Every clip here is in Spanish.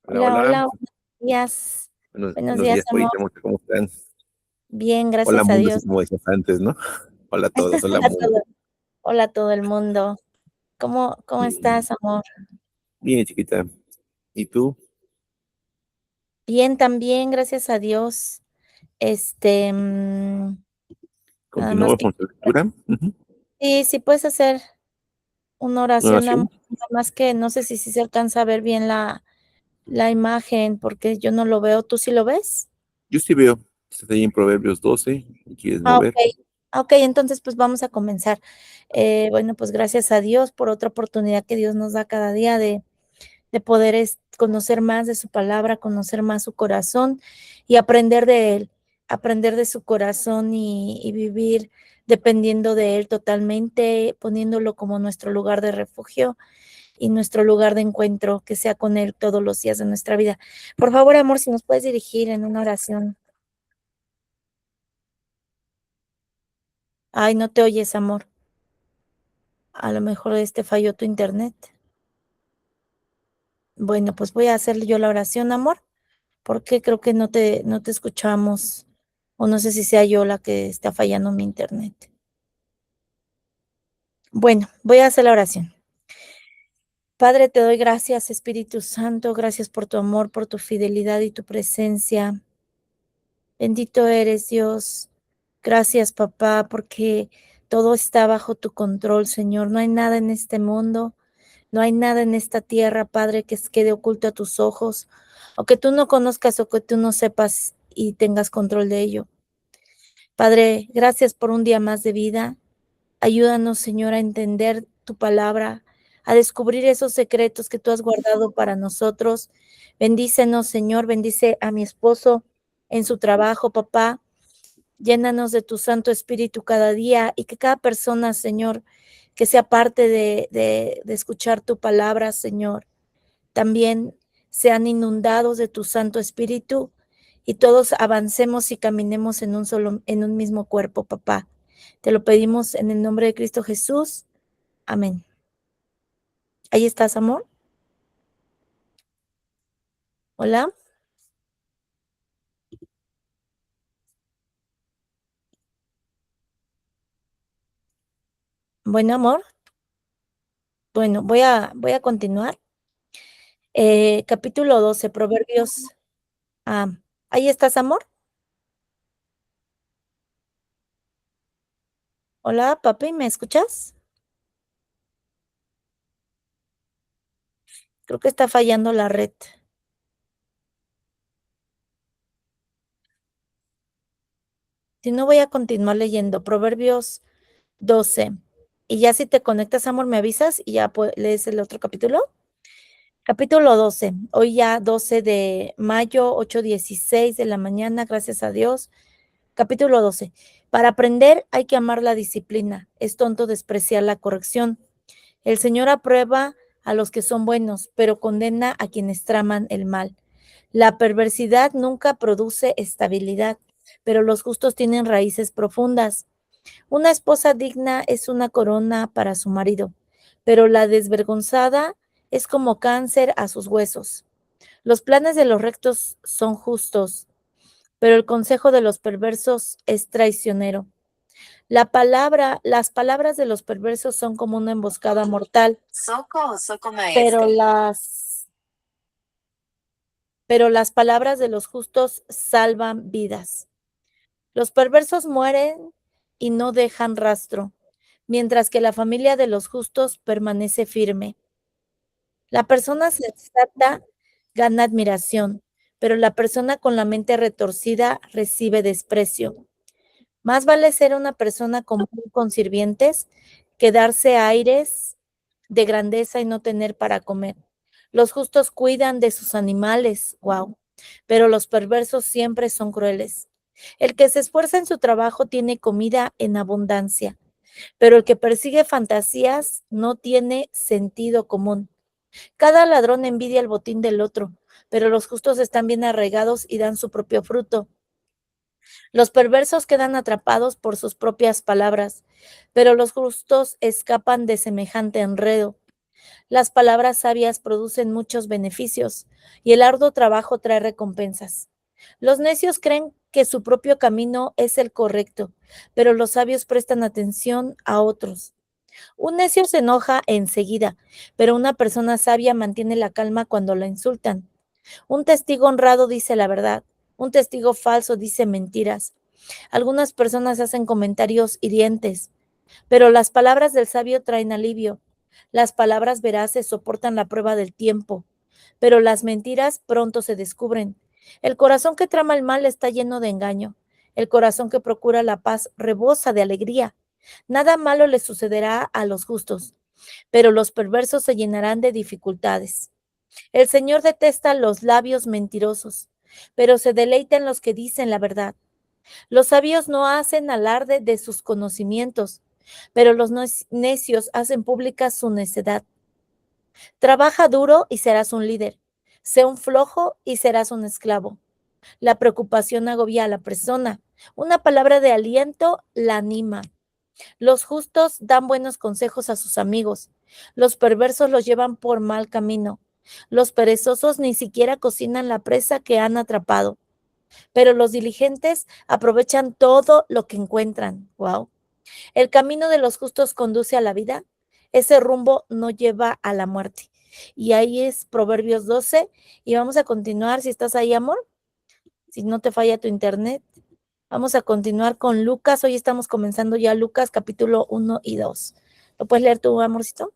Hola, Hola, hola. hola, buenos días. Buenos Buenos días, días, amor. Polita, ¿cómo están? Bien, Hola, gracias a mundo, así Dios. como decías antes, ¿no? Hola a todos, hola, Hola a mundo. todo, hola a todo el mundo. ¿Cómo Bien, estás, amor? bien, chiquita. ¿Y tú? Bien, también, gracias a Dios. Este, nada más ¿Continuamos que con tu lectura? Ujú. sí, puedes hacer una ¿Una oración, amor, oración? nada más que no sé si se alcanza a ver bien la imagen, porque yo no lo veo. ¿Tú sí lo ves? Yo sí veo. Estás ahí en Proverbios 12. ¿Y quieres mover? Okey. Okey, entonces, pues, vamos a comenzar. Bueno, pues, gracias a Dios por otra oportunidad que Dios nos da cada día de poder, conocer más de su palabra, conocer más su corazón y aprender de él, aprender de su corazón y vivir dependiendo de él totalmente, poniéndolo como nuestro lugar de refugio y nuestro lugar de encuentro, que sea con él todos los días de nuestra vida. Por favor, amor, si nos puedes dirigir en una oración. Ay, no te oyes, amor. A lo mejor, falló tu internet. Bueno, pues voy a hacer yo la oración, amor, porque creo que no te escuchamos, o no sé si sea yo la que está fallando mi internet. Bueno, voy a hacer la oración. Padre, te doy gracias, Espíritu Santo, gracias por tu amor, por tu fidelidad y tu presencia. Bendito eres, Dios. Gracias, papá, porque todo está bajo tu control, Señor. No hay nada en este mundo. No hay nada en esta tierra, Padre, que quede oculto a tus ojos, o que tú no conozcas o que tú no sepas y tengas control de ello. Padre, gracias por un día más de vida. Ayúdanos, Señor, a entender tu palabra, a descubrir esos secretos que tú has guardado para nosotros. Bendícenos, Señor, bendice a mi esposo en su trabajo, papá. Llénanos de tu Santo Espíritu cada día y que cada persona, Señor, que sea parte de escuchar tu palabra, Señor, también sean inundados de tu Santo Espíritu y todos avancemos y caminemos en un mismo cuerpo, papá. Te lo pedimos en el nombre de Cristo Jesús. Amén. ¿Ahí estás, amor? Hola. Bueno, amor. Bueno, voy a continuar. Capítulo 12, Proverbios. Ah, ¿ahí estás, amor? Hola, papi, ¿me escuchas? Creo que está fallando la red. Si no, voy a continuar leyendo Proverbios 12. Y ya si te conectas, amor, me avisas y ya lees el otro capítulo. Capítulo 12. Hoy ya 12 de mayo, 8:16 de la mañana, gracias a Dios. Capítulo 12. Para aprender hay que amar la disciplina. Es tonto despreciar la corrección. El Señor aprueba a los que son buenos, pero condena a quienes traman el mal. La perversidad nunca produce estabilidad, pero los justos tienen raíces profundas. Una esposa digna es una corona para su marido, pero la desvergonzada es como cáncer a sus huesos. Los planes de los rectos son justos, pero el consejo de los perversos es traicionero. Las palabras de los perversos son como una emboscada mortal, pero las palabras de los justos salvan vidas. Los perversos mueren y no dejan rastro, mientras que la familia de los justos permanece firme. La persona sensata gana admiración, pero la persona con la mente retorcida recibe desprecio. Más vale ser una persona común con sirvientes que darse aires de grandeza y no tener para comer. Los justos cuidan de sus animales, wow, pero los perversos siempre son crueles. El que se esfuerza en su trabajo tiene comida en abundancia, pero el que persigue fantasías no tiene sentido común. Cada ladrón envidia el botín del otro, pero los justos están bien arraigados y dan su propio fruto. Los perversos quedan atrapados por sus propias palabras, pero los justos escapan de semejante enredo. Las palabras sabias producen muchos beneficios y el arduo trabajo trae recompensas. Los necios creen que su propio camino es el correcto, pero los sabios prestan atención a otros. Un necio se enoja enseguida, pero una persona sabia mantiene la calma cuando la insultan. Un testigo honrado dice la verdad, un testigo falso dice mentiras. Algunas personas hacen comentarios hirientes, pero las palabras del sabio traen alivio. Las palabras veraces soportan la prueba del tiempo, pero las mentiras pronto se descubren. El corazón que trama el mal está lleno de engaño. El corazón que procura la paz rebosa de alegría. Nada malo le sucederá a los justos, pero los perversos se llenarán de dificultades. El Señor detesta los labios mentirosos, pero se deleita en los que dicen la verdad. Los sabios no hacen alarde de sus conocimientos, pero los necios hacen pública su necedad. Trabaja duro y serás un líder. Sé un flojo y serás un esclavo. La preocupación agobia a la persona. Una palabra de aliento la anima. Los justos dan buenos consejos a sus amigos. Los perversos los llevan por mal camino. Los perezosos ni siquiera cocinan la presa que han atrapado, pero los diligentes aprovechan todo lo que encuentran. Wow. El camino de los justos conduce a la vida. Ese rumbo no lleva a la muerte. Y ahí es Proverbios 12. Y vamos a continuar, si estás ahí, amor, si no te falla tu internet. Vamos a continuar con Lucas. Hoy estamos comenzando ya Lucas capítulo 1 y 2. ¿Lo puedes leer tú, amorcito?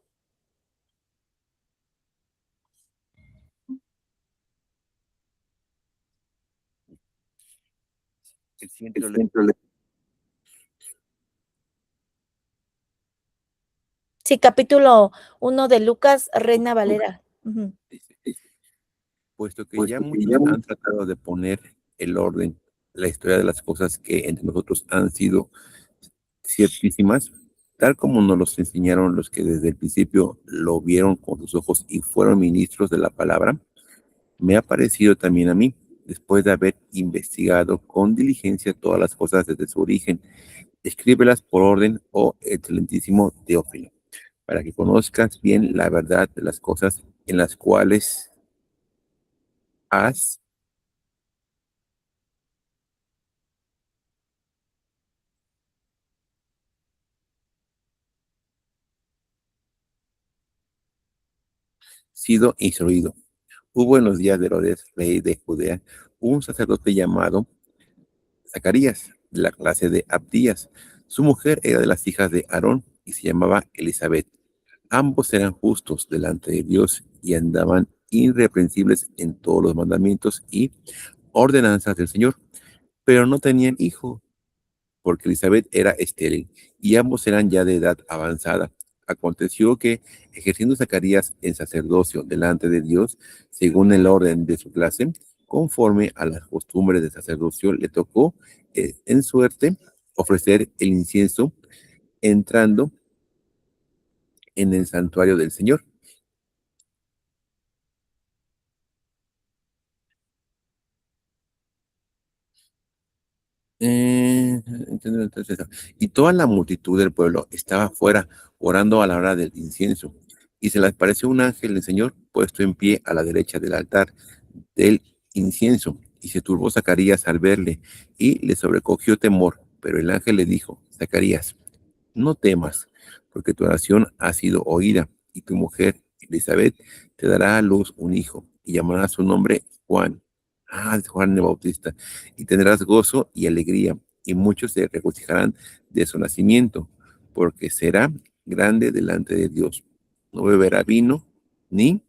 El siguiente lo Sí, capítulo 1 de Lucas, Reina Valera. Ujú. dice, puesto que ya muchos han tratado de poner el orden, la historia de las cosas que entre nosotros han sido ciertísimas, tal como nos los enseñaron los que desde el principio lo vieron con sus ojos y fueron ministros de la palabra, me ha parecido también a mí, después de haber investigado con diligencia todas las cosas desde su origen, escríbelas por orden, oh excelentísimo Teófilo, para que conozcas bien la verdad de las cosas en las cuales has sido instruido. Hubo en los días de Herodes, rey de Judea, un sacerdote llamado Zacarías, de la clase de Abdías. Su mujer era de las hijas de Aarón y se llamaba Elizabeth. Ambos eran justos delante de Dios y andaban irreprensibles en todos los mandamientos y ordenanzas del Señor, pero no tenían hijo porque Elizabeth era estéril y ambos eran ya de edad avanzada. Aconteció que, ejerciendo Zacarías en sacerdocio delante de Dios, según el orden de su clase, conforme a las costumbres de sacerdocio, le tocó en suerte ofrecer el incienso entrando en el santuario del Señor. Entonces, y toda la multitud del pueblo estaba fuera orando a la hora del incienso. Y se les apareció un ángel del Señor puesto en pie a la derecha del altar del incienso. Y se turbó Zacarías al verle y le sobrecogió temor. Pero el ángel le dijo, Zacarías, no temas, porque tu oración ha sido oída y tu mujer Elizabeth te dará a luz un hijo y llamará su nombre Juan. Ah, es Juan el Bautista. Y tendrás gozo y alegría y muchos se regocijarán de su nacimiento, porque será grande delante de Dios. No beberá vino ni...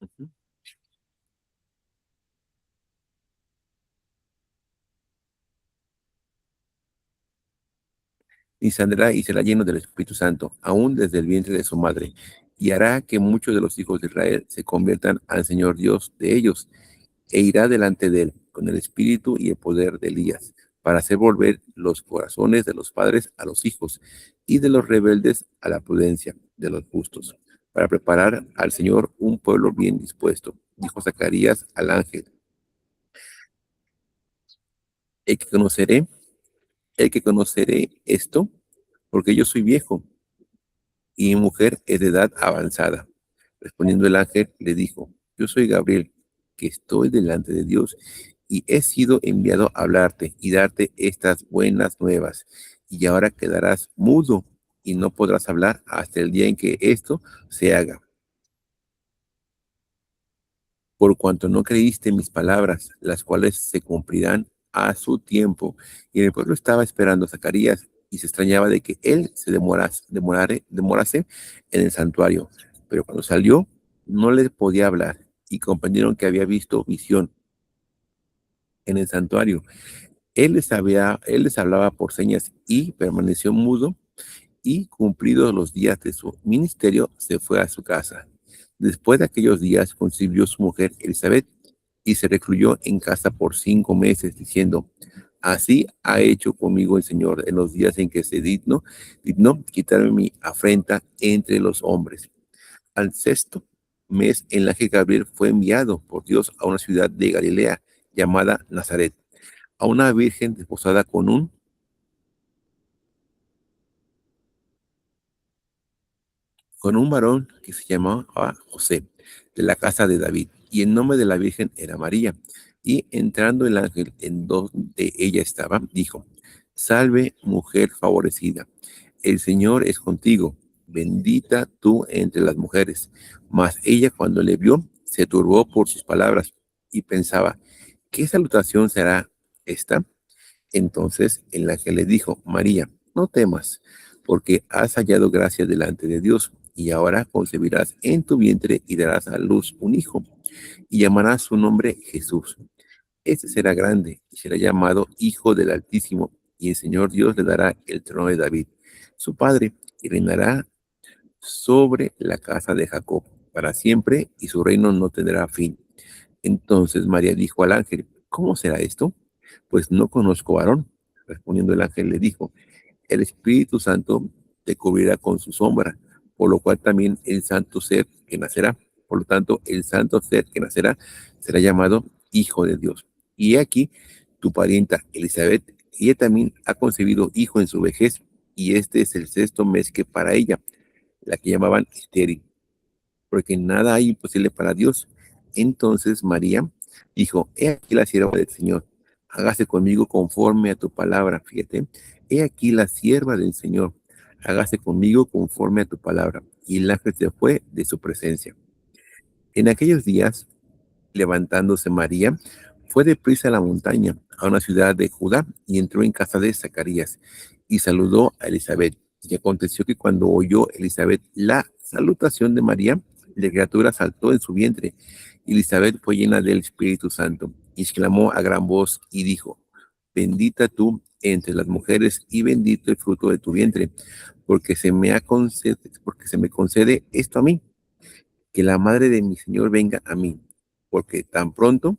Ujú. Y saldrá y será lleno del Espíritu Santo, aún desde el vientre de su madre, y hará que muchos de los hijos de Israel se conviertan al Señor Dios de ellos, e irá delante de él con el espíritu y el poder de Elías, para hacer volver los corazones de los padres a los hijos, y de los rebeldes a la prudencia de los justos, para preparar al Señor un pueblo bien dispuesto, dijo Zacarías al ángel. el que conoceré, el que conoceré esto, porque yo soy viejo y mi mujer es de edad avanzada. Respondiendo el ángel, le dijo, yo soy Gabriel, que estoy delante de Dios y he sido enviado a hablarte y darte estas buenas nuevas. Y ahora quedarás mudo y no podrás hablar hasta el día en que esto se haga. Por cuanto no creíste mis palabras, las cuales se cumplirán a su tiempo. Y el pueblo estaba esperando a Zacarías y se extrañaba de que él se demorase en el santuario. Pero cuando salió, no le podía hablar y comprendieron que había visto visión en el santuario. Él les hablaba por señas y permaneció mudo y cumplidos los días de su ministerio, se fue a su casa. Después de aquellos días concibió su mujer Elizabeth y se recluyó en casa por 5 meses, diciendo, así ha hecho conmigo el Señor en los días en que se dignó quitarme mi afrenta entre los hombres. Al sexto mes, el ángel Gabriel fue enviado por Dios a una ciudad de Galilea llamada Nazaret, a una virgen desposada con un varón que se llamaba José, de la casa de David, y el nombre de la Virgen era María. Y entrando el ángel en donde ella estaba, dijo, salve mujer favorecida, el Señor es contigo, bendita tú entre las mujeres. Mas ella cuando le vio, se turbó por sus palabras y pensaba, ¿qué salutación será esta? Entonces el ángel le dijo, María, no temas, porque has hallado gracia delante de Dios, y ahora concebirás en tu vientre y darás a luz un hijo, y llamarás su nombre Jesús. Este será grande y será llamado Hijo del Altísimo, y el Señor Dios le dará el trono de David, su padre, y reinará sobre la casa de Jacob para siempre, y su reino no tendrá fin. Entonces María dijo al ángel, ¿cómo será esto? Pues no conozco varón. Respondiendo el ángel le dijo, el Espíritu Santo te cubrirá con su sombra, por lo cual también el santo ser que nacerá, por lo tanto el santo ser que nacerá será llamado Hijo de Dios. Y he aquí tu parienta Elizabeth, ella también ha concebido hijo en su vejez, y este es el sexto mes que para ella, la que llamaban estéril, porque nada hay imposible para Dios. Entonces María dijo, he aquí la sierva del Señor, hágase conmigo conforme a tu palabra. Fíjate, he aquí la sierva del Señor, hágase conmigo conforme a tu palabra. Y el ángel se fue de su presencia. En aquellos días, levantándose María, fue deprisa a la montaña, a una ciudad de Judá, y entró en casa de Zacarías, y saludó a Elizabeth. Y aconteció que cuando oyó Elizabeth la salutación de María, la criatura saltó en su vientre. Y Elizabeth fue llena del Espíritu Santo, y exclamó a gran voz, y dijo, bendita tú entre las mujeres, y bendito el fruto de tu vientre, porque se me concede esto a mí, que la madre de mi Señor venga a mí, porque tan pronto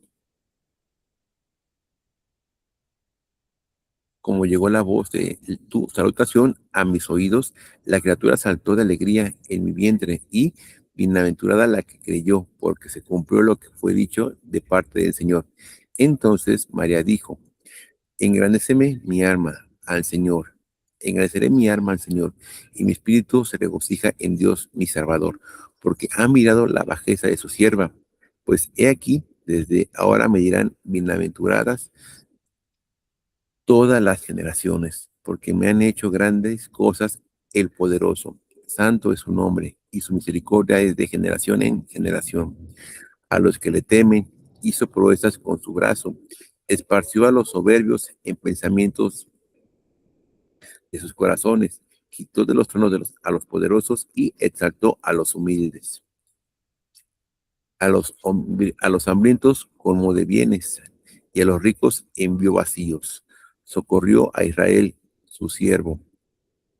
como llegó la voz de tu salutación a mis oídos, la criatura saltó de alegría en mi vientre y bienaventurada la que creyó, porque se cumplió lo que fue dicho de parte del Señor. Entonces María dijo, engrandéceme mi alma al Señor, engrandeceré mi alma al Señor, y mi espíritu se regocija en Dios mi Salvador, porque ha mirado la bajeza de su sierva. Pues he aquí, desde ahora me dirán bienaventuradas todas las generaciones, porque me han hecho grandes cosas el poderoso. Santo es su nombre, y su misericordia es de generación en generación. A los que le temen, hizo proezas con su brazo, esparció a los soberbios en pensamientos de sus corazones, quitó de los tronos a los poderosos y exaltó a los humildes. A los hambrientos como de bienes, y a los ricos envió vacíos. Socorrió a Israel, su siervo,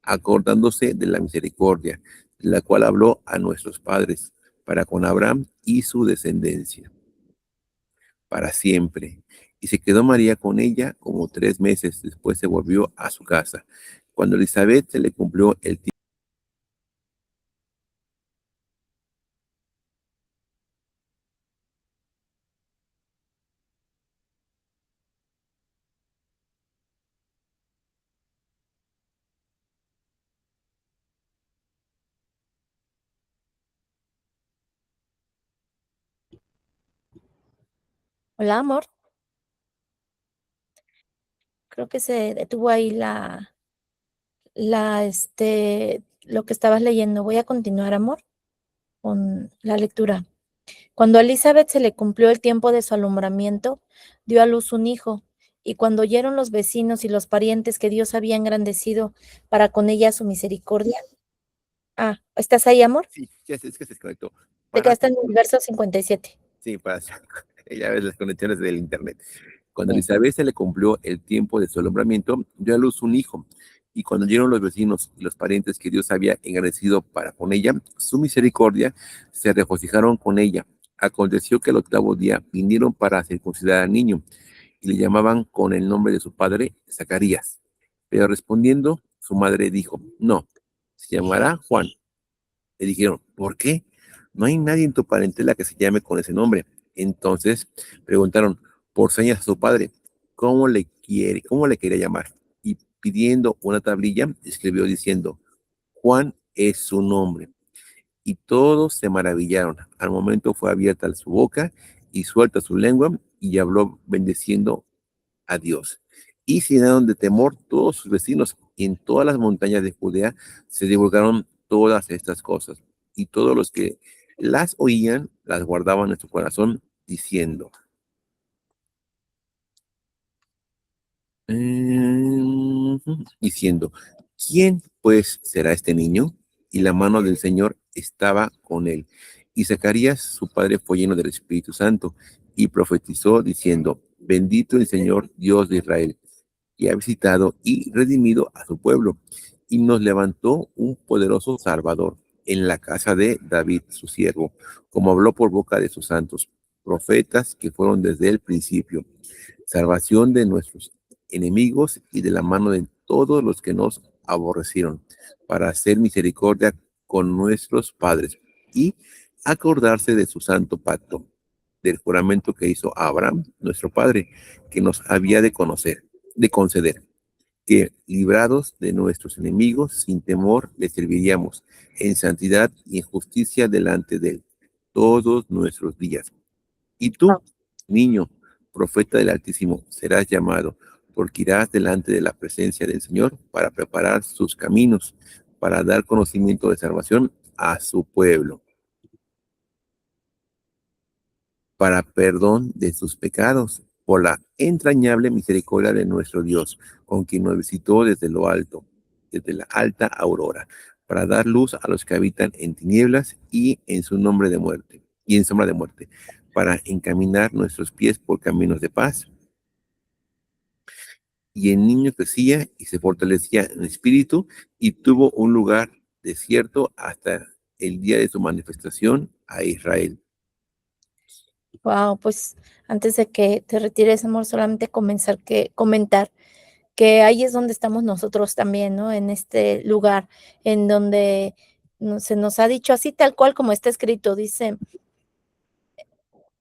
acordándose de la misericordia, la cual habló a nuestros padres, para con Abraham y su descendencia, para siempre. Y se quedó María con ella como 3 meses, después se volvió a su casa. Cuando Elizabeth se le cumplió el tiempo, Hola, amor. Creo que se detuvo ahí lo que estabas leyendo. Voy a continuar, amor, con la lectura. Cuando a Elizabeth se le cumplió el tiempo de su alumbramiento, dio a luz un hijo, y cuando oyeron los vecinos y los parientes que Dios había engrandecido para con ella su misericordia. ¿Estás ahí, amor? Sí, ya es que se desconectó. Te Para, quedaste en el verso 57. sí, para, ya ves las conexiones del internet. Cuando a Bien. Elizabeth se le cumplió el tiempo de su alumbramiento, dio a luz un hijo. Y cuando oyeron los vecinos y los parientes que Dios había engrandecido para con ella, su misericordia, se regocijaron con ella. Aconteció que el octavo día vinieron para circuncidar al niño y le llamaban con el nombre de su padre, Zacarías. Pero respondiendo, su madre dijo, no, se llamará Juan. Le dijeron, ¿por qué? No hay nadie en tu parentela que se llame con ese nombre. Entonces preguntaron por señas a su padre, cómo le quería llamar? Y pidiendo una tablilla, escribió diciendo, Juan es su nombre. Y todos se maravillaron. Al momento fue abierta su boca y suelta su lengua y habló bendeciendo a Dios. Y se llenaron de temor todos sus vecinos, y en todas las montañas de Judea se divulgaron todas estas cosas. Y todos los que las oían las guardaban en su corazón, diciendo, diciendo, ¿quién pues será este niño? Y la mano del Señor estaba con él. Y Zacarías, su padre, fue lleno del Espíritu Santo y profetizó diciendo, bendito el Señor Dios de Israel, y ha visitado y redimido a su pueblo, y nos levantó un poderoso Salvador en la casa de David, su siervo, como habló por boca de sus santos profetas que fueron desde el principio, salvación de nuestros enemigos y de la mano de todos los que nos aborrecieron, para hacer misericordia con nuestros padres y acordarse de su santo pacto, del juramento que hizo a Abraham, nuestro padre, que nos había de conceder, que librados de nuestros enemigos, sin temor, le serviríamos en santidad y en justicia delante de él todos nuestros días. Y tú, niño, profeta del Altísimo, serás llamado, porque irás delante de la presencia del Señor para preparar sus caminos, para dar conocimiento de salvación a su pueblo, para perdón de sus pecados, por la entrañable misericordia de nuestro Dios, con quien nos visitó desde lo alto, desde la alta aurora, para dar luz a los que habitan en tinieblas y en su nombre de muerte, y en sombra de muerte, para encaminar nuestros pies por caminos de paz. Y el niño crecía y se fortalecía en espíritu y tuvo un lugar desierto hasta el día de su manifestación a Israel. Wow, pues antes de que te retires, amor, solamente comentar que ahí es donde estamos nosotros también, ¿no? En este lugar en donde se nos ha dicho así tal cual como está escrito, dice,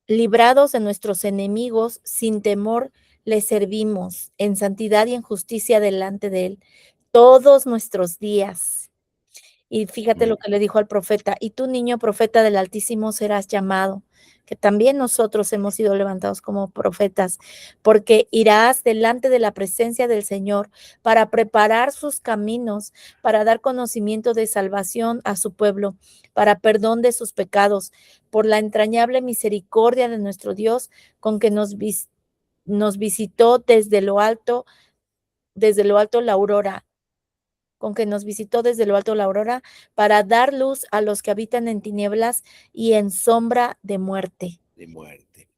librados de nuestros enemigos, sin temor le servimos, en santidad y en justicia delante de él, todos nuestros días. Y fíjate lo que le dijo al profeta, y tú, niño profeta del Altísimo, serás llamado, que también nosotros hemos sido levantados como profetas, porque irás delante de la presencia del Señor para preparar sus caminos, para dar conocimiento de salvación a su pueblo, para perdón de sus pecados, por la entrañable misericordia de nuestro Dios, con que nos visitó desde lo alto la aurora, con que nos visitó desde lo alto la aurora, para dar luz a los que habitan en tinieblas y en sombra de muerte. De muerte,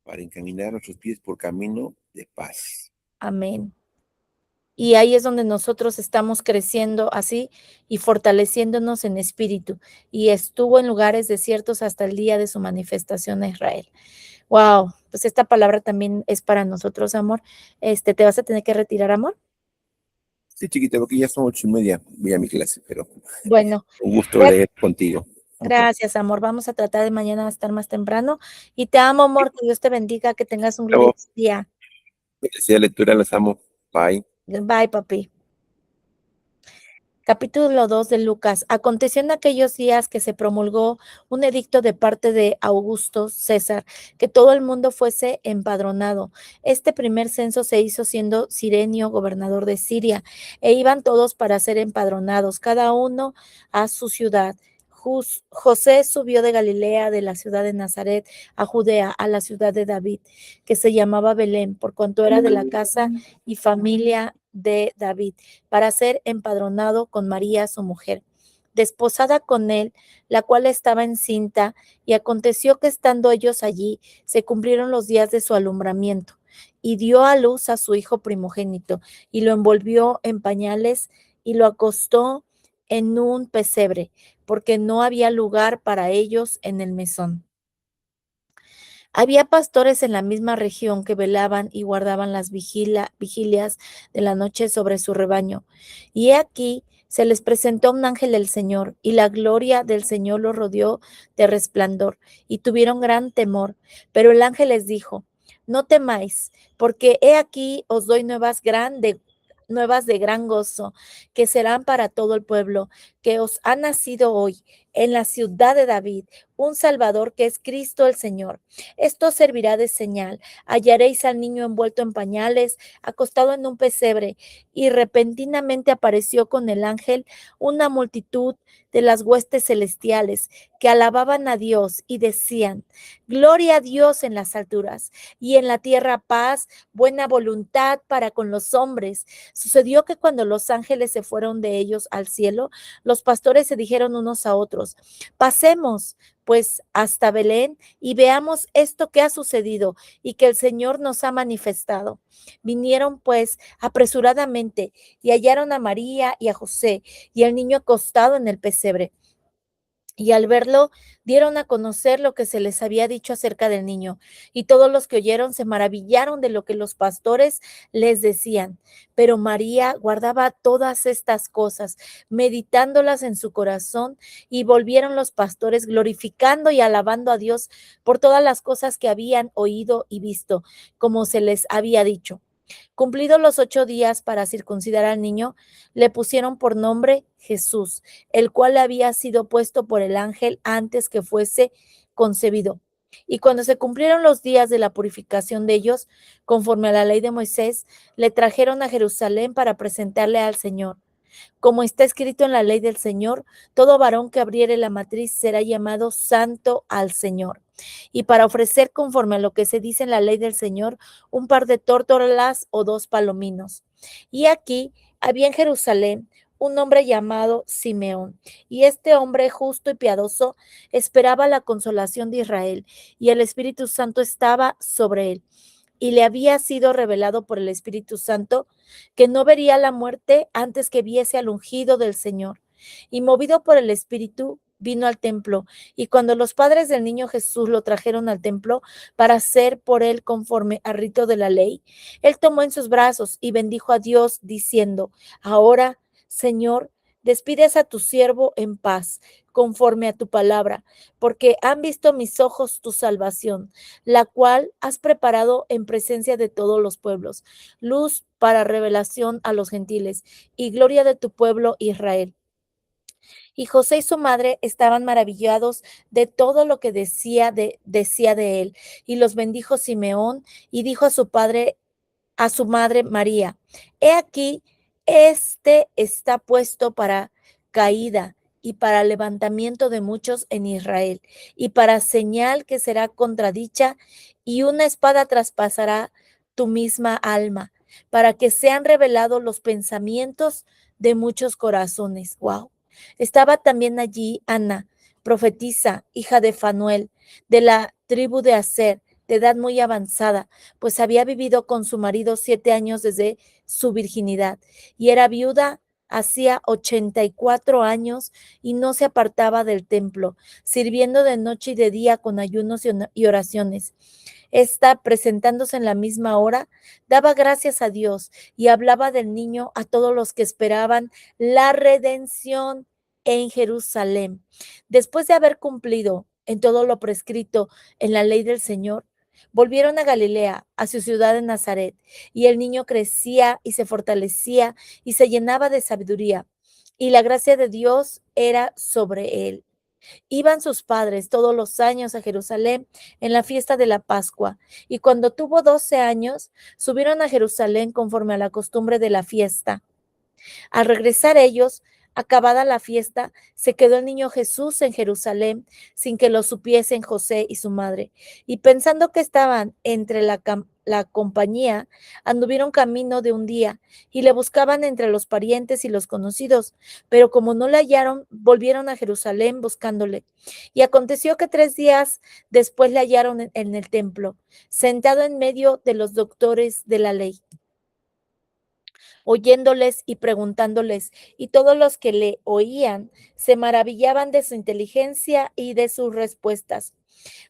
para encaminar nuestros pies por camino de paz. Amén. Y ahí es donde nosotros estamos creciendo así y fortaleciéndonos en espíritu. Y estuvo en lugares desiertos hasta el día de su manifestación a Israel. Wow, pues esta palabra también es para nosotros, amor. ¿Te vas a tener que retirar, amor? Sí, chiquita, porque ya son 8:30, voy a mi clase, pero Bueno, un gusto leer contigo. Okay. gracias, amor. Vamos a tratar de mañana estar más temprano. Y te amo, amor. Que Dios te bendiga, que tengas un Luego, glorioso día. si lectura, los amo. Bye. Bye, papi. Capítulo 2 de Lucas. Aconteció en aquellos días que se promulgó un edicto de parte de Augusto César, que todo el mundo fuese empadronado. Este primer censo se hizo siendo Cirenio gobernador de Siria, e iban todos para ser empadronados, cada uno a su ciudad. José subió de Galilea, de la ciudad de Nazaret, a Judea, a la ciudad de David, que se llamaba Belén, por cuanto era de la casa y familia de David, para ser empadronado con María, su mujer, desposada con él, la cual estaba encinta, y aconteció que estando ellos allí, se cumplieron los días de su alumbramiento, y dio a luz a su hijo primogénito, y lo envolvió en pañales, y lo acostó en un pesebre, porque no había lugar para ellos en el mesón. Había pastores en la misma región que velaban y guardaban las vigilias de la noche sobre su rebaño. Y he aquí se les presentó un ángel del Señor, y la gloria del Señor los rodeó de resplandor, y tuvieron gran temor. Pero el ángel les dijo: no temáis, porque he aquí os doy nuevas de gran gozo, que serán para todo el pueblo, que os ha nacido hoy en la ciudad de David un Salvador, que es Cristo el Señor. Esto servirá de señal: hallaréis al niño envuelto en pañales, acostado en un pesebre. Y repentinamente apareció con el ángel una multitud de las huestes celestiales, que alababan a Dios y decían: gloria a Dios en las alturas, y en la tierra paz, buena voluntad para con los hombres. Sucedió que cuando los ángeles se fueron de ellos al cielo, los pastores se dijeron unos a otros: pasemos pues hasta Belén y veamos esto que ha sucedido y que el Señor nos ha manifestado. Vinieron pues apresuradamente y hallaron a María y a José y al niño acostado en el pesebre. Y al verlo, dieron a conocer lo que se les había dicho acerca del niño. Y todos los que oyeron se maravillaron de lo que los pastores les decían. Pero María guardaba todas estas cosas, meditándolas en su corazón, y volvieron los pastores glorificando y alabando a Dios por todas las cosas que habían oído y visto, como se les había dicho. Cumplidos los 8 días para circuncidar al niño, le pusieron por nombre Jesús, el cual había sido puesto por el ángel antes que fuese concebido. Y cuando se cumplieron los días de la purificación de ellos, conforme a la ley de Moisés, le trajeron a Jerusalén para presentarle al Señor. Como está escrito en la ley del Señor, todo varón que abriere la matriz será llamado santo al Señor. Y para ofrecer, conforme a lo que se dice en la ley del Señor, un par de tórtolas o 2 palominos. Y aquí había en Jerusalén un hombre llamado Simeón, y este hombre justo y piadoso esperaba la consolación de Israel, y el Espíritu Santo estaba sobre él. Y le había sido revelado por el Espíritu Santo que no vería la muerte antes que viese al ungido del Señor. Y movido por el Espíritu, vino al templo. Y cuando los padres del niño Jesús lo trajeron al templo para hacer por él conforme al rito de la ley, él tomó en sus brazos y bendijo a Dios, diciendo: ahora, Señor, despides a tu siervo en paz, conforme a tu palabra, porque han visto mis ojos tu salvación, la cual has preparado en presencia de todos los pueblos, luz para revelación a los gentiles y gloria de tu pueblo Israel. Y José y su madre estaban maravillados de todo lo que decía de él. Y los bendijo Simeón y dijo a su madre María: he aquí, este está puesto para caída y para levantamiento de muchos en Israel, y para señal que será contradicha, y una espada traspasará tu misma alma, para que sean revelados los pensamientos de muchos corazones. Wow. Estaba también allí Ana, profetisa, hija de Fanuel, de la tribu de Aser, de edad muy avanzada, pues había vivido con su marido 7 años desde su virginidad, y era viuda hacía 84 años, y no se apartaba del templo, sirviendo de noche y de día con ayunos y oraciones. Esta, presentándose en la misma hora, daba gracias a Dios y hablaba del niño a todos los que esperaban la redención en Jerusalén. Después de haber cumplido en todo lo prescrito en la ley del Señor, volvieron a Galilea, a su ciudad de Nazaret, y el niño crecía y se fortalecía y se llenaba de sabiduría, y la gracia de Dios era sobre él. Iban sus padres todos los años a Jerusalén en la fiesta de la Pascua, y cuando tuvo 12 años, subieron a Jerusalén conforme a la costumbre de la fiesta. Al regresar ellos, acabada la fiesta, se quedó el niño Jesús en Jerusalén sin que lo supiesen José y su madre. Y pensando que estaban entre la compañía, anduvieron camino de un día y le buscaban entre los parientes y los conocidos. Pero como no le hallaron, volvieron a Jerusalén buscándole. Y aconteció que 3 días después le hallaron en el templo, sentado en medio de los doctores de la ley, oyéndoles y preguntándoles, y todos los que le oían se maravillaban de su inteligencia y de sus respuestas.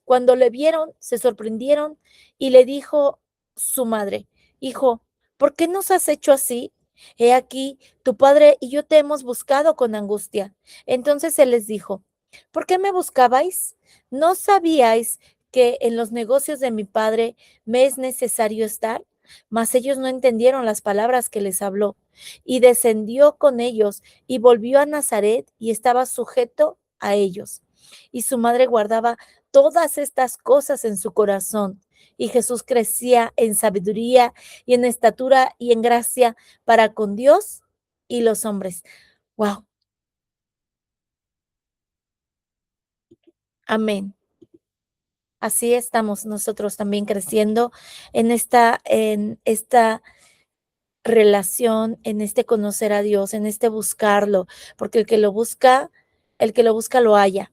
Cuando le vieron, se sorprendieron y le dijo su madre: Hijo, ¿por qué nos has hecho así? He aquí, tu padre y yo te hemos buscado con angustia. Entonces él les dijo: ¿Por qué me buscabais? ¿No sabíais que en los negocios de mi padre me es necesario estar? Mas ellos no entendieron las palabras que les habló. Y descendió con ellos y volvió a Nazaret y estaba sujeto a ellos. Y su madre guardaba todas estas cosas en su corazón. Y Jesús crecía en sabiduría y en estatura y en gracia para con Dios y los hombres. Wow. Amén. Así estamos nosotros también creciendo en esta relación, en este conocer a Dios, en este buscarlo, porque el que lo busca lo halla.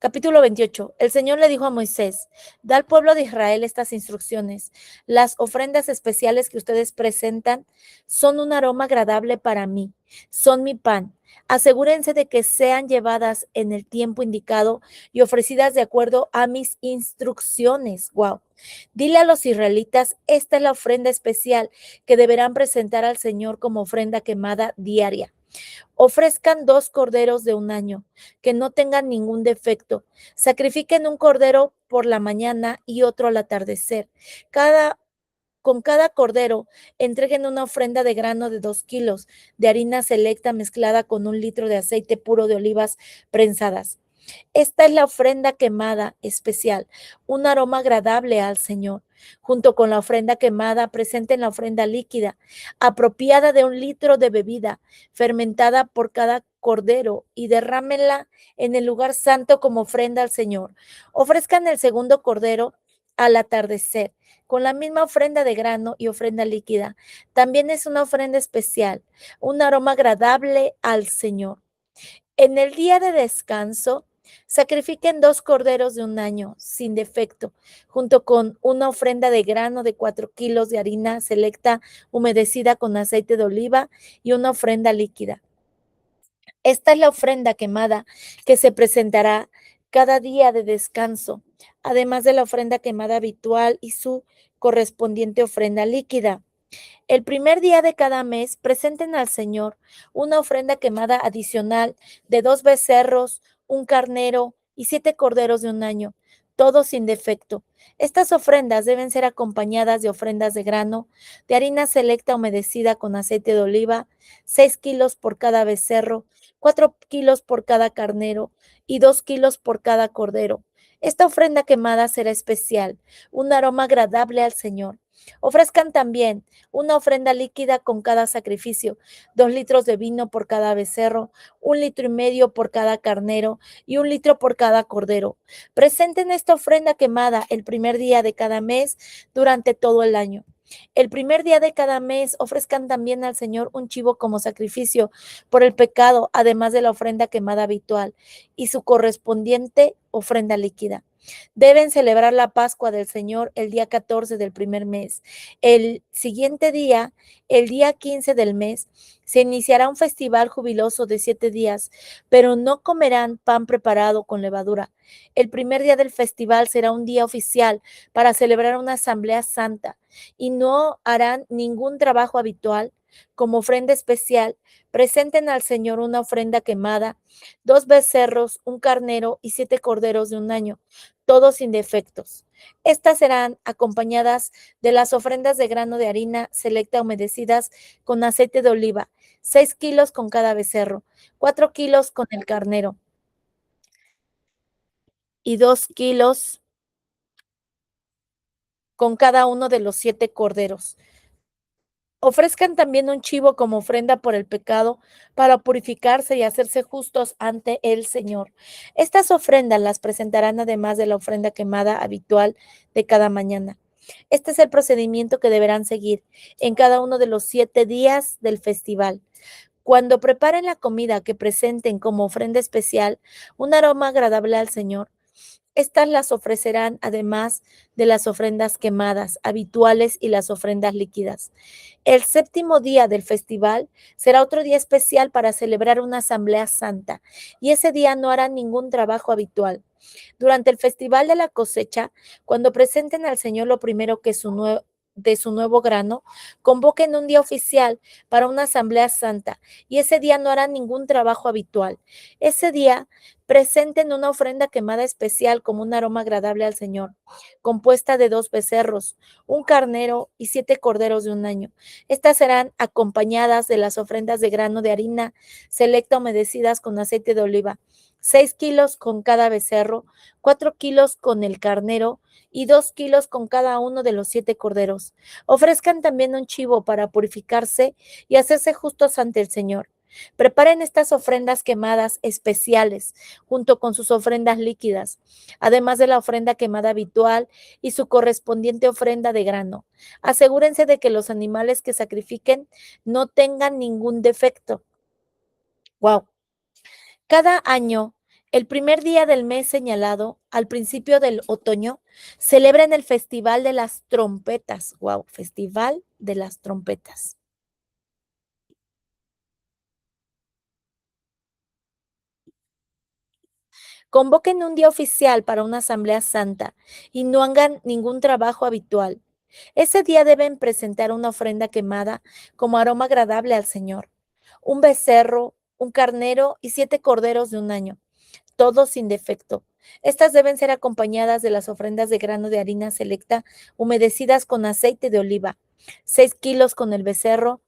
Capítulo 28. El Señor le dijo a Moisés: da al pueblo de Israel estas instrucciones. Las ofrendas especiales que ustedes presentan son un aroma agradable para mí, son mi pan. Asegúrense de que sean llevadas en el tiempo indicado y ofrecidas de acuerdo a mis instrucciones. Wow. Dile a los israelitas: esta es la ofrenda especial que deberán presentar al Señor como ofrenda quemada diaria. Ofrezcan 2 corderos de un año, que no tengan ningún defecto. Sacrifiquen un cordero por la mañana y otro al atardecer. Con cada cordero, entreguen una ofrenda de grano de 2 kilos de harina selecta mezclada con 1 litro de aceite puro de olivas prensadas. Esta es la ofrenda quemada especial, un aroma agradable al Señor. Junto con la ofrenda quemada, presenten la ofrenda líquida, apropiada de 1 litro de bebida, fermentada por cada cordero, y derrámenla en el lugar santo como ofrenda al Señor. Ofrezcan el segundo cordero al atardecer, con la misma ofrenda de grano y ofrenda líquida. También es una ofrenda especial, un aroma agradable al Señor. En el día de descanso, sacrifiquen 2 corderos de un año sin defecto, junto con una ofrenda de grano de 4 kilos de harina selecta humedecida con aceite de oliva y una ofrenda líquida. Esta es la ofrenda quemada que se presentará cada día de descanso, además de la ofrenda quemada habitual y su correspondiente ofrenda líquida. El primer día de cada mes presenten al Señor una ofrenda quemada adicional de 2 becerros, un carnero y 7 corderos de un año, todos sin defecto. Estas ofrendas deben ser acompañadas de ofrendas de grano, de harina selecta humedecida con aceite de oliva, 6 kilos por cada becerro, 4 kilos por cada carnero y 2 kilos por cada cordero. Esta ofrenda quemada será especial, un aroma agradable al Señor. Ofrezcan también una ofrenda líquida con cada sacrificio, 2 litros de vino por cada becerro, 1,5 litros por cada carnero y 1 litro por cada cordero. Presenten esta ofrenda quemada el primer día de cada mes durante todo el año. El primer día de cada mes ofrezcan también al Señor un chivo como sacrificio por el pecado, además de la ofrenda quemada habitual y su correspondiente ofrenda líquida. Deben celebrar la Pascua del Señor el día 14 del primer mes. El siguiente día, el día 15 del mes, se iniciará un festival jubiloso de 7 días, pero no comerán pan preparado con levadura. El primer día del festival será un día oficial para celebrar una asamblea santa, y no harán ningún trabajo habitual. Como ofrenda especial, presenten al Señor una ofrenda quemada, 2 becerros, un carnero y 7 corderos de un año, todos sin defectos. Estas serán acompañadas de las ofrendas de grano de harina selecta humedecidas con aceite de oliva, 6 kilos con cada becerro, 4 kilos con el carnero y 2 kilos con cada uno de los 7 corderos. Ofrezcan también un chivo como ofrenda por el pecado para purificarse y hacerse justos ante el Señor. Estas ofrendas las presentarán además de la ofrenda quemada habitual de cada mañana. Este es el procedimiento que deberán seguir en cada uno de los 7 días del festival. Cuando preparen la comida que presenten como ofrenda especial, un aroma agradable al Señor. Estas las ofrecerán además de las ofrendas quemadas habituales y las ofrendas líquidas. El séptimo día del festival será otro día especial para celebrar una asamblea santa, y ese día no harán ningún trabajo habitual. Durante el festival de la cosecha, cuando presenten al Señor lo primero de su nuevo grano, convoquen un día oficial para una asamblea santa, y ese día no harán ningún trabajo habitual. Ese día presenten una ofrenda quemada especial como un aroma agradable al Señor, compuesta de 2 becerros, un carnero y 7 corderos de un año. Estas serán acompañadas de las ofrendas de grano de harina selecta humedecidas con aceite de oliva, 6 kilos con cada becerro, 4 kilos con el carnero y 2 kilos con cada uno de los 7 corderos. Ofrezcan también un chivo para purificarse y hacerse justos ante el Señor. Preparen estas ofrendas quemadas especiales junto con sus ofrendas líquidas, además de la ofrenda quemada habitual y su correspondiente ofrenda de grano. Asegúrense de que los animales que sacrifiquen no tengan ningún defecto. Wow. Cada año, el primer día del mes señalado, al principio del otoño, celebran el Festival de las Trompetas. Wow, Festival de las Trompetas. Convoquen un día oficial para una asamblea santa y no hagan ningún trabajo habitual. Ese día deben presentar una ofrenda quemada como aroma agradable al Señor. Un becerro, un carnero y 7 corderos de un año, todos sin defecto. Estas deben ser acompañadas de las ofrendas de grano de harina selecta humedecidas con aceite de oliva, 6 kilos con el becerro,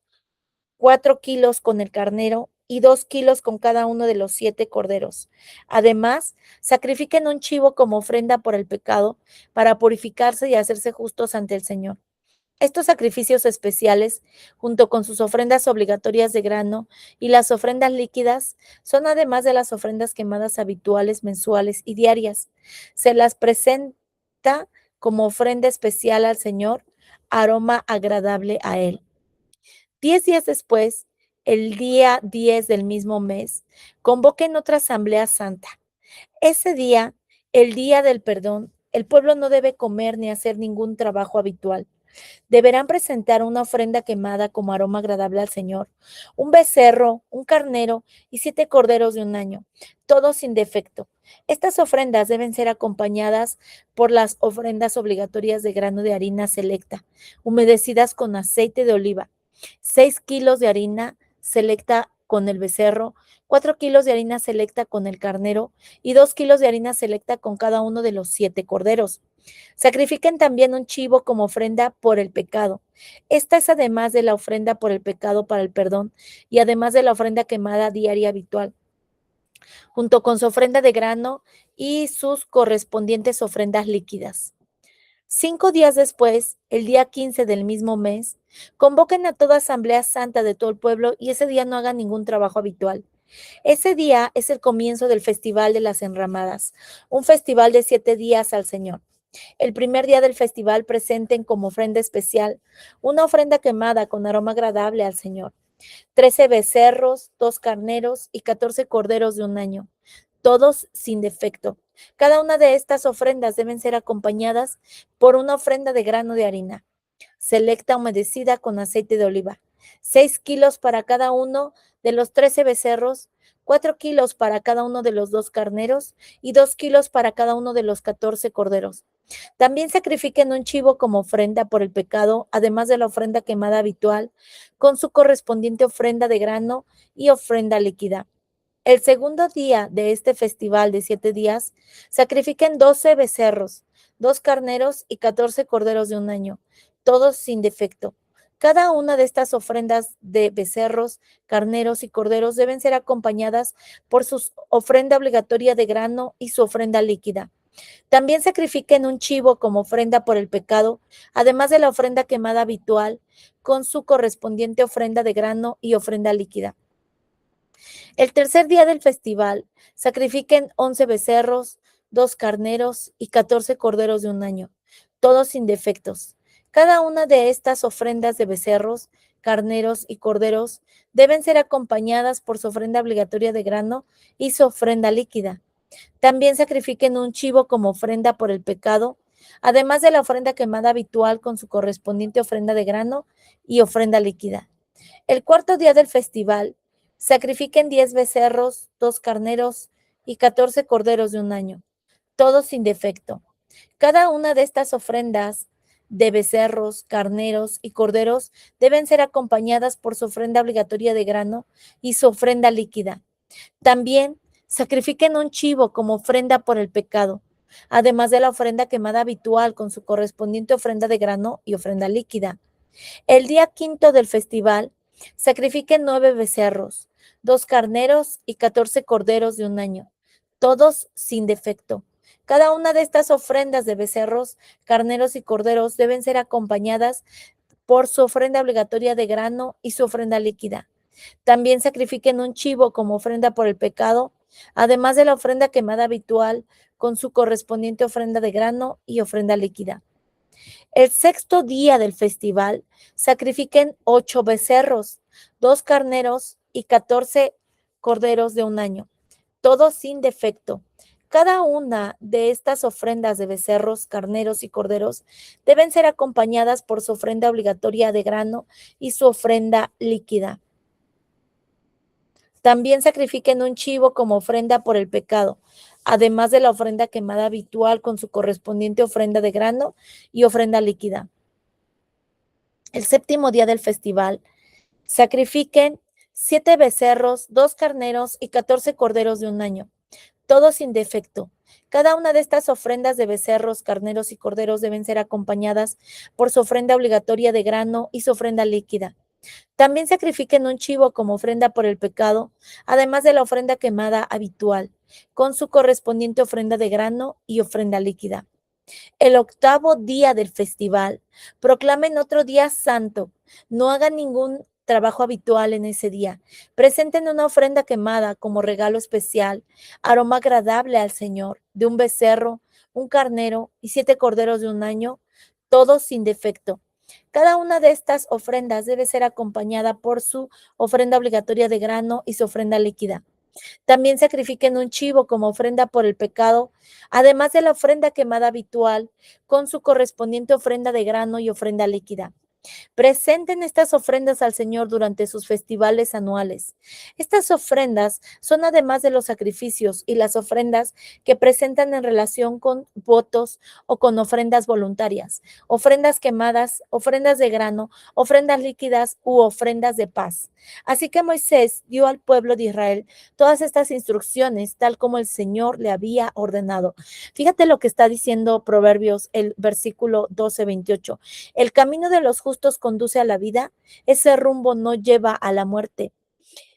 4 kilos con el carnero y 2 kilos con cada uno de los 7 corderos. Además, sacrifiquen un chivo como ofrenda por el pecado para purificarse y hacerse justos ante el Señor. Estos sacrificios especiales, junto con sus ofrendas obligatorias de grano y las ofrendas líquidas, son además de las ofrendas quemadas habituales, mensuales y diarias. Se las presenta como ofrenda especial al Señor, aroma agradable a Él. 10 días después, el día 10 del mismo mes, convoquen otra asamblea santa. Ese día, el día del perdón, el pueblo no debe comer ni hacer ningún trabajo habitual. Deberán presentar una ofrenda quemada como aroma agradable al Señor, un becerro, un carnero y 7 corderos de un año, todos sin defecto. Estas ofrendas deben ser acompañadas por las ofrendas obligatorias de grano de harina selecta, humedecidas con aceite de oliva, 6 kilos de harina selecta con el becerro, 4 kilos de harina selecta con el carnero y 2 kilos de harina selecta con cada uno de los 7 corderos. Sacrifiquen también un chivo como ofrenda por el pecado. Esta es además de la ofrenda por el pecado para el perdón y además de la ofrenda quemada diaria habitual, junto con su ofrenda de grano y sus correspondientes ofrendas líquidas. 5 días después, el día 15 del mismo mes, convoquen a toda asamblea santa de todo el pueblo y ese día no hagan ningún trabajo habitual. Ese día es el comienzo del Festival de las Enramadas, un festival de 7 días al Señor. El primer día del festival presenten como ofrenda especial una ofrenda quemada con aroma agradable al Señor. 13 becerros, 2 carneros y 14 corderos de un año, todos sin defecto. Cada una de estas ofrendas deben ser acompañadas por una ofrenda de grano de harina, selecta humedecida con aceite de oliva. 6 kilos para cada uno de los 13 becerros, 4 kilos para cada uno de los 2 carneros y 2 kilos para cada uno de los 14 corderos. También sacrifiquen un chivo como ofrenda por el pecado, además de la ofrenda quemada habitual, con su correspondiente ofrenda de grano y ofrenda líquida. El segundo día de este festival de 7 días, sacrifiquen 12 becerros, 2 carneros y 14 corderos de un año, todos sin defecto. Cada una de estas ofrendas de becerros, carneros y corderos deben ser acompañadas por su ofrenda obligatoria de grano y su ofrenda líquida. También sacrifiquen un chivo como ofrenda por el pecado, además de la ofrenda quemada habitual, con su correspondiente ofrenda de grano y ofrenda líquida. El tercer día del festival, sacrifiquen 11 becerros, 2 carneros y 14 corderos de un año, todos sin defectos. Cada una de estas ofrendas de becerros, carneros y corderos deben ser acompañadas por su ofrenda obligatoria de grano y su ofrenda líquida. También sacrifiquen un chivo como ofrenda por el pecado, además de la ofrenda quemada habitual con su correspondiente ofrenda de grano y ofrenda líquida. El cuarto día del festival, sacrifiquen 10 becerros, 2 carneros y 14 corderos de un año, todos sin defecto. Cada una de estas ofrendas de becerros, carneros y corderos deben ser acompañadas por su ofrenda obligatoria de grano y su ofrenda líquida. También sacrifiquen un chivo como ofrenda por el pecado, además de la ofrenda quemada habitual con su correspondiente ofrenda de grano y ofrenda líquida. El día quinto del festival, sacrifiquen 9 becerros, 2 carneros y 14 corderos de un año, todos sin defecto. Cada una de estas ofrendas de becerros, carneros y corderos deben ser acompañadas por su ofrenda obligatoria de grano y su ofrenda líquida. También sacrifiquen un chivo como ofrenda por el pecado, además de la ofrenda quemada habitual con su correspondiente ofrenda de grano y ofrenda líquida. El sexto día del festival, sacrifiquen 8 becerros, 2 carneros y 14 corderos de un año, todos sin defecto. Cada una de estas ofrendas de becerros, carneros y corderos deben ser acompañadas por su ofrenda obligatoria de grano y su ofrenda líquida. También sacrifiquen un chivo como ofrenda por el pecado, además de la ofrenda quemada habitual con su correspondiente ofrenda de grano y ofrenda líquida. El séptimo día del festival, sacrifiquen 7 becerros, 2 carneros y 14 corderos de un año, todos sin defecto. Cada una de estas ofrendas de becerros, carneros y corderos deben ser acompañadas por su ofrenda obligatoria de grano y su ofrenda líquida. También sacrifiquen un chivo como ofrenda por el pecado, además de la ofrenda quemada habitual, con su correspondiente ofrenda de grano y ofrenda líquida. El octavo día del festival, proclamen otro día santo. No hagan ningún trabajo habitual en ese día. Presenten una ofrenda quemada como regalo especial, aroma agradable al Señor, de un becerro, un carnero y 7 corderos de un año, todos sin defecto. Cada una de estas ofrendas debe ser acompañada por su ofrenda obligatoria de grano y su ofrenda líquida. También sacrifiquen un chivo como ofrenda por el pecado, además de la ofrenda quemada habitual, con su correspondiente ofrenda de grano y ofrenda líquida. Presenten estas ofrendas al Señor durante sus festivales anuales. Estas ofrendas son además de los sacrificios y las ofrendas que presentan en relación con votos o con ofrendas voluntarias, ofrendas quemadas, ofrendas de grano, ofrendas líquidas u ofrendas de paz. Así que Moisés dio al pueblo de Israel todas estas instrucciones tal como el Señor le había ordenado. Fíjate lo que está diciendo Proverbios, el versículo 12-28. El camino de los justos conduce a la vida, ese rumbo no lleva a la muerte.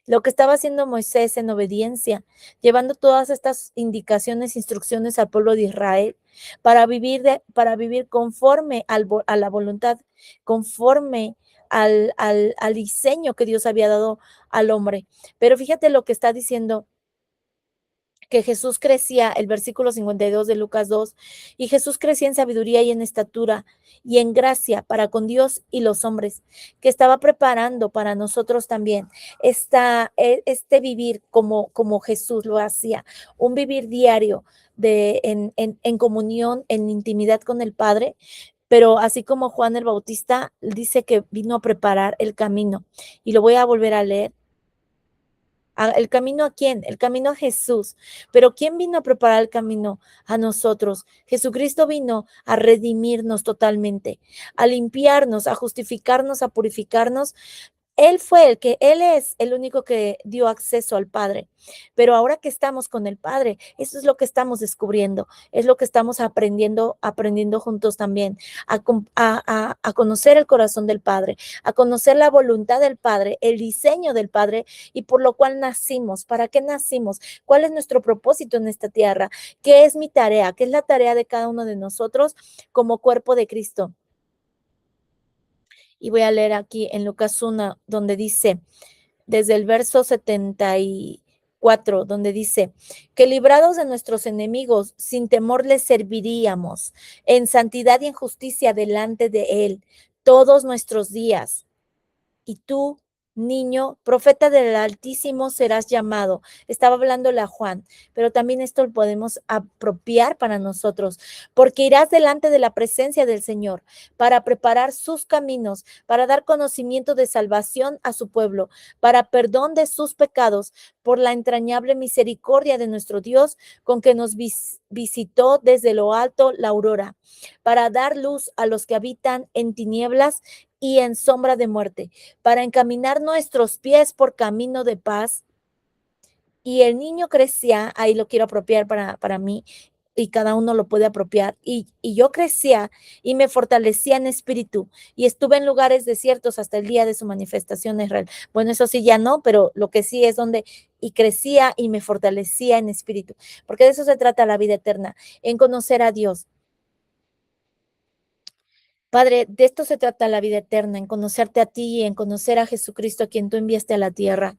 Lo que estaba haciendo Moisés en obediencia, llevando todas estas indicaciones, instrucciones al pueblo de Israel para vivir conforme a la voluntad, conforme al diseño que Dios había dado al hombre. Pero fíjate lo que está diciendo, que Jesús crecía, el versículo 52 de Lucas 2, y Jesús crecía en sabiduría y en estatura y en gracia para con Dios y los hombres, que estaba preparando para nosotros también este vivir como Jesús lo hacía, un vivir diario en comunión, en intimidad con el Padre. Pero así como Juan el Bautista dice que vino a preparar el camino, y lo voy a volver a leer. ¿El camino a quién? El camino a Jesús. Pero ¿quién vino a preparar el camino? A nosotros. Jesucristo vino a redimirnos totalmente, a limpiarnos, a justificarnos, a purificarnos Él es el único que dio acceso al Padre. Pero ahora que estamos con el Padre, eso es lo que estamos descubriendo, es lo que estamos aprendiendo juntos también, a conocer el corazón del Padre, a conocer la voluntad del Padre, el diseño del Padre y por lo cual nacimos. ¿Para qué nacimos? ¿Cuál es nuestro propósito en esta tierra? ¿Qué es mi tarea? ¿Qué es la tarea de cada uno de nosotros como cuerpo de Cristo? Y voy a leer aquí en Lucas 1, donde dice, desde el verso 74, donde dice, que librados de nuestros enemigos, sin temor les serviríamos, en santidad y en justicia delante de Él, todos nuestros días. Y tú, niño, profeta del Altísimo serás llamado. Estaba hablándole a Juan, pero también esto lo podemos apropiar para nosotros, porque irás delante de la presencia del Señor para preparar sus caminos, para dar conocimiento de salvación a su pueblo, para perdón de sus pecados, por la entrañable misericordia de nuestro Dios, con que nos visitó desde lo alto la aurora, para dar luz a los que habitan en tinieblas y en sombra de muerte, para encaminar nuestros pies por camino de paz. Y el niño crecía, ahí lo quiero apropiar para mí, y cada uno lo puede apropiar. Y yo crecía y me fortalecía en espíritu, y estuve en lugares desiertos hasta el día de su manifestación en Israel. Bueno, eso sí ya no, pero lo que sí es donde, y crecía y me fortalecía en espíritu, porque de eso se trata la vida eterna, en conocer a Dios. Padre, de esto se trata la vida eterna, en conocerte a ti y en conocer a Jesucristo, a quien tú enviaste a la tierra.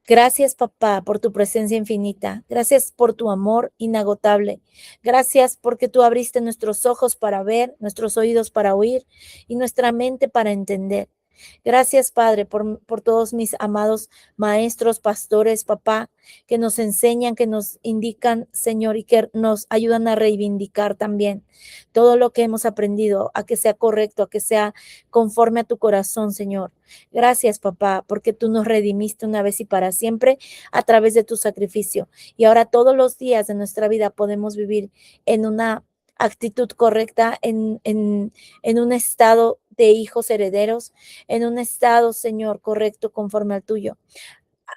Gracias, papá, por tu presencia infinita. Gracias por tu amor inagotable. Gracias porque tú abriste nuestros ojos para ver, nuestros oídos para oír y nuestra mente para entender. Gracias, Padre, por todos mis amados maestros, pastores, papá, que nos enseñan, que nos indican, Señor, y que nos ayudan a reivindicar también todo lo que hemos aprendido, a que sea correcto, a que sea conforme a tu corazón, Señor. Gracias, papá, porque tú nos redimiste una vez y para siempre a través de tu sacrificio. Y ahora todos los días de nuestra vida podemos vivir en una actitud correcta, en un estado de hijos herederos, en un estado, Señor, correcto conforme al tuyo.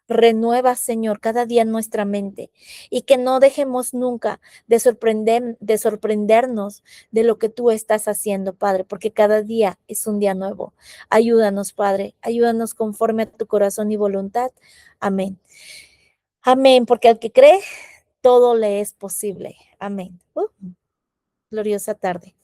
Renueva, Señor, cada día nuestra mente y que no dejemos nunca de sorprendernos de lo que tú estás haciendo, Padre, porque cada día es un día nuevo. Ayúdanos, Padre, ayúdanos conforme a tu corazón y voluntad. Amén. Amén, porque al que cree, todo le es posible. Amén. Gloriosa tarde.